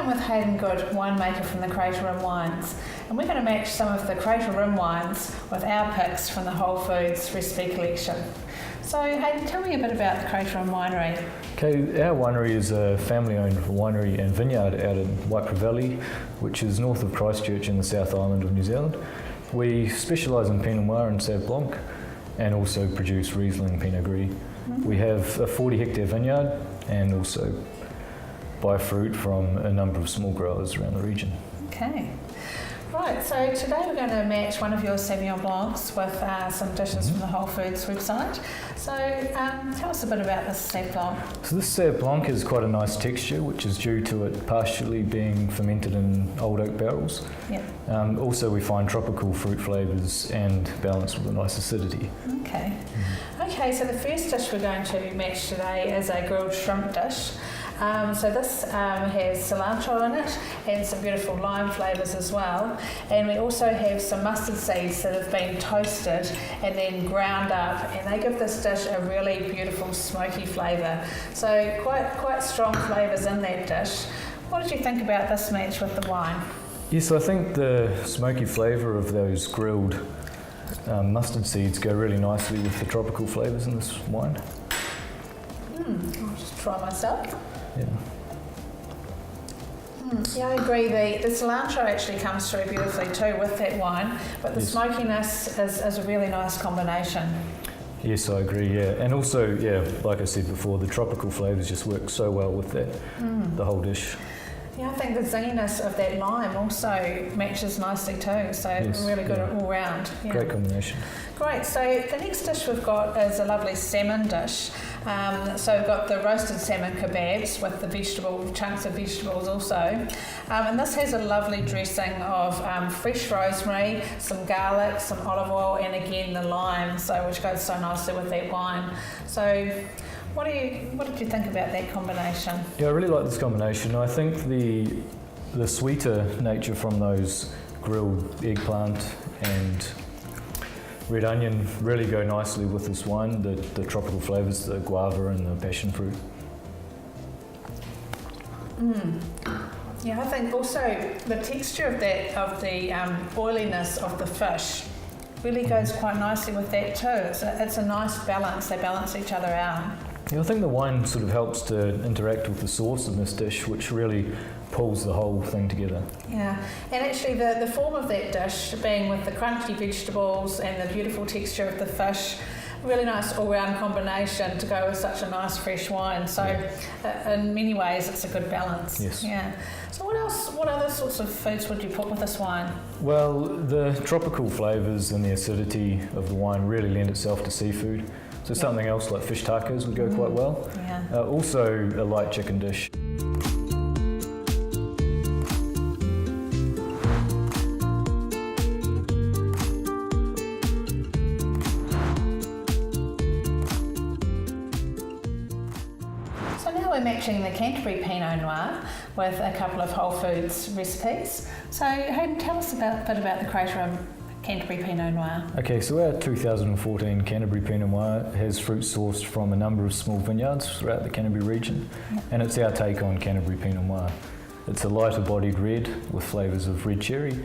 with Hayden Good, winemaker from the Crater Rim Wines, and we're going to match some of the Crater Rim wines with our picks from the Whole Foods recipe collection. So Hayden, tell me a bit about the Crater Rim Winery. Okay, our winery is a family-owned winery and vineyard out in Waipara Valley, which is north of Christchurch in the South Island of New Zealand. We specialise in Pinot Noir and Sauv Blanc, and also produce Riesling Pinot Gris. We have a 40-hectare vineyard and also buy fruit from a number of small growers around the region. Okay. Right, so today we're going to match one of your Sauvignon Blancs with some dishes from the Whole Foods website. So tell us a bit about this Sauv Blanc. So this Sauv Blanc has quite a nice texture, which is due to it partially being fermented in old oak barrels. Yep. Also we find tropical fruit flavours and balanced with a nice acidity. Okay. Okay, so the first dish we're going to match today is a grilled shrimp dish. So this has cilantro in it and some beautiful lime flavours as well, and we also have some mustard seeds that have been toasted and then ground up, and they give this dish a really beautiful smoky flavour. So quite strong flavours in that dish. What did you think about this match with the wine? Yes, I think the smoky flavour of those grilled mustard seeds go really nicely with the tropical flavours in this wine. I'll just try myself. Yeah. Yeah, I agree. The cilantro actually comes through beautifully too with that wine, but the smokiness is a really nice combination. Yes, I agree, yeah. And also, yeah, like I said before, the tropical flavours just work so well with that, the whole dish. Yeah, I think the zinginess of that lime also matches nicely too, so really good all round. Yeah. Great combination. Great, so the next dish we've got is a lovely salmon dish. So we've got the roasted salmon kebabs with the chunks of vegetables also. And this has a lovely dressing of fresh rosemary, some garlic, some olive oil, and again the lime, which goes so nicely with that wine. So what did you think about that combination? Yeah, I really like this combination. I think the sweeter nature from those grilled eggplant and red onion really go nicely with this wine, the tropical flavours, the guava and the passion fruit. Yeah, I think also the texture of the oiliness of the fish really goes quite nicely with that too. It's a nice balance, they balance each other out. Yeah, I think the wine sort of helps to interact with the sauce in this dish, which really pulls the whole thing together. Yeah, and actually the form of that dish, being with the crunchy vegetables and the beautiful texture of the fish, really nice all-round combination to go with such a nice fresh wine. So in many ways it's a good balance. Yes. Yeah. So what other sorts of foods would you put with this wine? Well, the tropical flavours and the acidity of the wine really lend itself to seafood. So something else like fish tacos would go quite well. Yeah. Also a light chicken dish. So now we're matching the Canterbury Pinot Noir with a couple of Whole Foods recipes. So Hayden, tell us a bit about the Crater Rim Canterbury Pinot Noir. Okay, so our 2014 Canterbury Pinot Noir has fruit sourced from a number of small vineyards throughout the Canterbury region, and it's our take on Canterbury Pinot Noir. It's a lighter bodied red with flavours of red cherry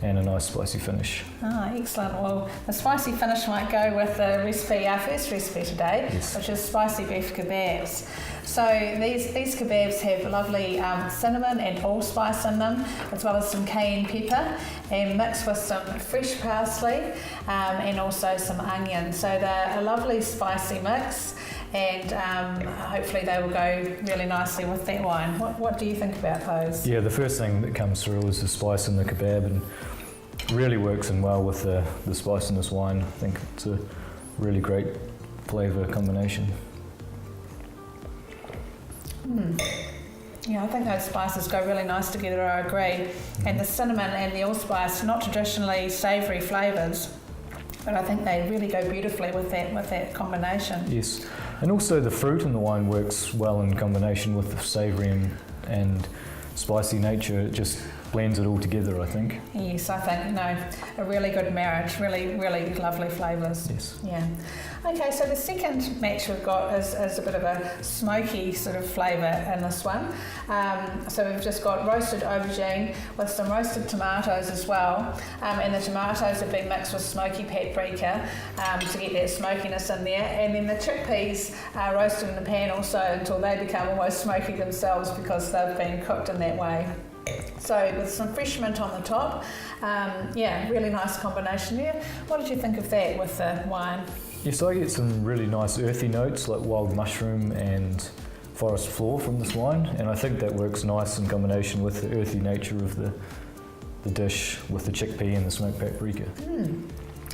and a nice spicy finish. Ah, excellent. Well, the spicy finish might go with our first recipe today, which is spicy beef kebabs. So these kebabs have lovely cinnamon and allspice in them, as well as some cayenne pepper, and mixed with some fresh parsley and also some onion. So they're a lovely spicy mix, and hopefully they will go really nicely with that wine. What do you think about those? Yeah, the first thing that comes through is the spice in the kebab, and really works in well with the spice in this wine. I think it's a really great flavour combination. Yeah, I think those spices go really nice together, I agree. And the cinnamon and the allspice, not traditionally savoury flavours, but I think they really go beautifully with that combination. Yes, and also the fruit in the wine works well in combination with the savoury and spicy nature. It just blends it all together, I think. Yes, I think, a really good marriage, really, really lovely flavours. Yes. Yeah. Okay, so the second match we've got is a bit of a smoky sort of flavour in this one. So we've just got roasted aubergine with some roasted tomatoes as well, and the tomatoes have been mixed with smoky paprika to get that smokiness in there, and then the chickpeas are roasted in the pan also until they become almost smoky themselves because they've been cooked in that way. So with some fresh mint on the top, really nice combination there. What did you think of that with the wine? Yes, I get some really nice earthy notes like wild mushroom and forest floor from this wine, and I think that works nice in combination with the earthy nature of the dish with the chickpea and the smoked paprika.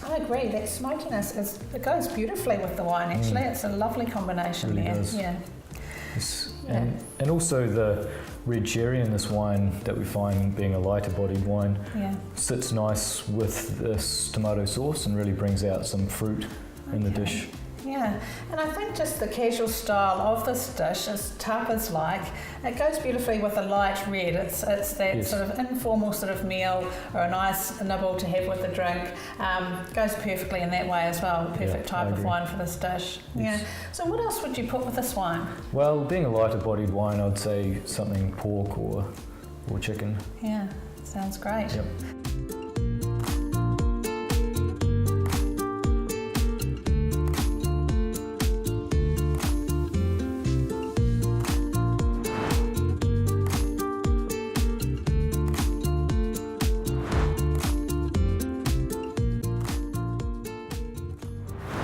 I agree, that smokiness it goes beautifully with the wine actually. It's a lovely combination really there. Does. Yeah. Yes. And also the red cherry in this wine that we find being a lighter bodied wine sits nice with this tomato sauce and really brings out some fruit in the dish. Yeah, and I think just the casual style of this dish, as tapas like, it goes beautifully with a light red. It's that sort of informal sort of meal or a nice nibble to have with a drink. Goes perfectly in that way as well. Perfect type of wine for this dish. Yes. Yeah. So what else would you put with this wine? Well, being a lighter bodied wine, I'd say something pork or chicken. Yeah, sounds great. Yep.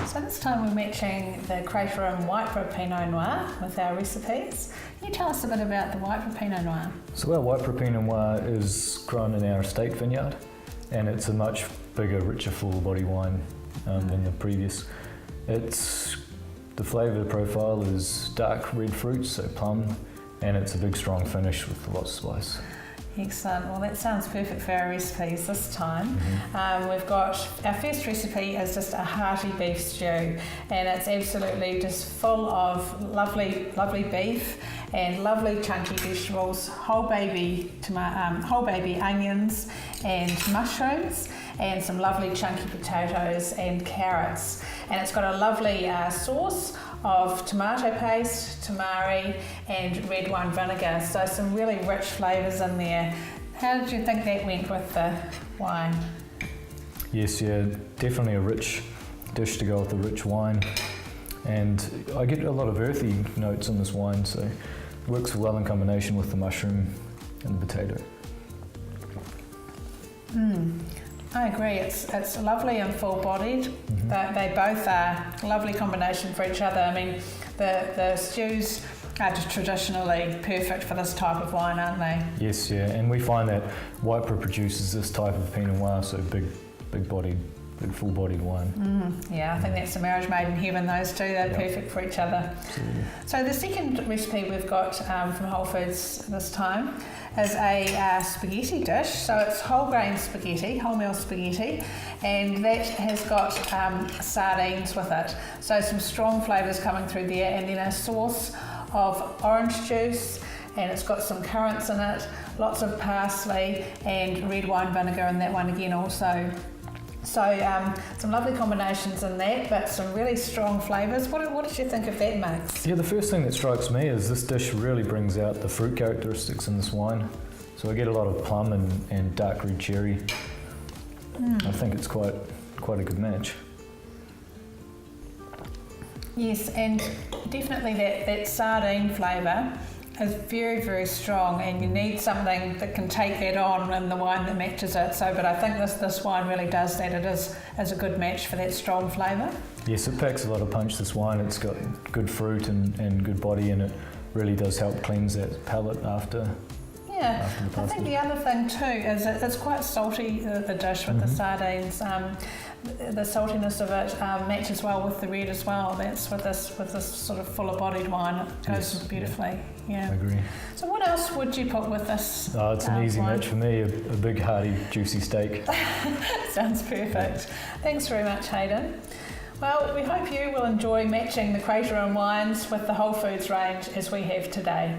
So this time we're matching the Crater and Whitebread Pinot Noir with our recipes. Can you tell us a bit about the Whitebread Pinot Noir? So our Whitebread Pinot Noir is grown in our estate vineyard, and it's a much bigger, richer, full body wine than the previous. The flavour profile is dark red fruits, so plum, and it's a big strong finish with lots of spice. Excellent. Well, that sounds perfect for our recipes this time. We've got our first recipe is just a hearty beef stew, and it's absolutely just full of lovely beef and lovely chunky vegetables, whole baby onions and mushrooms, and some lovely chunky potatoes and carrots. And it's got a lovely sauce of tomato paste, tamari and red wine vinegar, so some really rich flavours in there. How did you think that went with the wine? Yes, definitely a rich dish to go with the rich wine, and I get a lot of earthy notes in this wine, so it works well in combination with the mushroom and the potato. I agree, it's lovely and full-bodied. They both are a lovely combination for each other. I mean, the stews are just traditionally perfect for this type of wine, aren't they? Yes, and we find that Whitebread produces this type of Pinot Noir, so big-bodied, big full-bodied wine. Yeah, I think that's a marriage made in heaven, those two. They're perfect for each other. Absolutely. So the second recipe we've got from Whole Foods this time is a spaghetti dish. So it's whole grain spaghetti, wholemeal spaghetti, and that has got sardines with it. So some strong flavours coming through there, and then a sauce of orange juice, and it's got some currants in it, lots of parsley and red wine vinegar in that one again also. So some lovely combinations in that, but some really strong flavours. What did you think of that mix? Yeah, the first thing that strikes me is this dish really brings out the fruit characteristics in this wine. So I get a lot of plum and dark red cherry. I think it's quite a good match. Yes, and definitely that sardine flavour is very, very strong, and you need something that can take that on in the wine that matches it. So, but I think this wine really does that. It is a good match for that strong flavour. Yes, it packs a lot of punch, this wine. It's got good fruit and good body, and it really does help cleanse that palate after. Yeah, I think the other thing too is it's quite salty, the dish with the sardines. The saltiness of it matches well with the red as well. That's with this sort of fuller bodied wine. It goes beautifully. Yeah. I agree. So what else would you put with this? It's an easy match for me. A big hearty juicy steak. Sounds perfect. Thanks very much, Hayden. Well, we hope you will enjoy matching the Crater and wines with the Whole Foods range as we have today.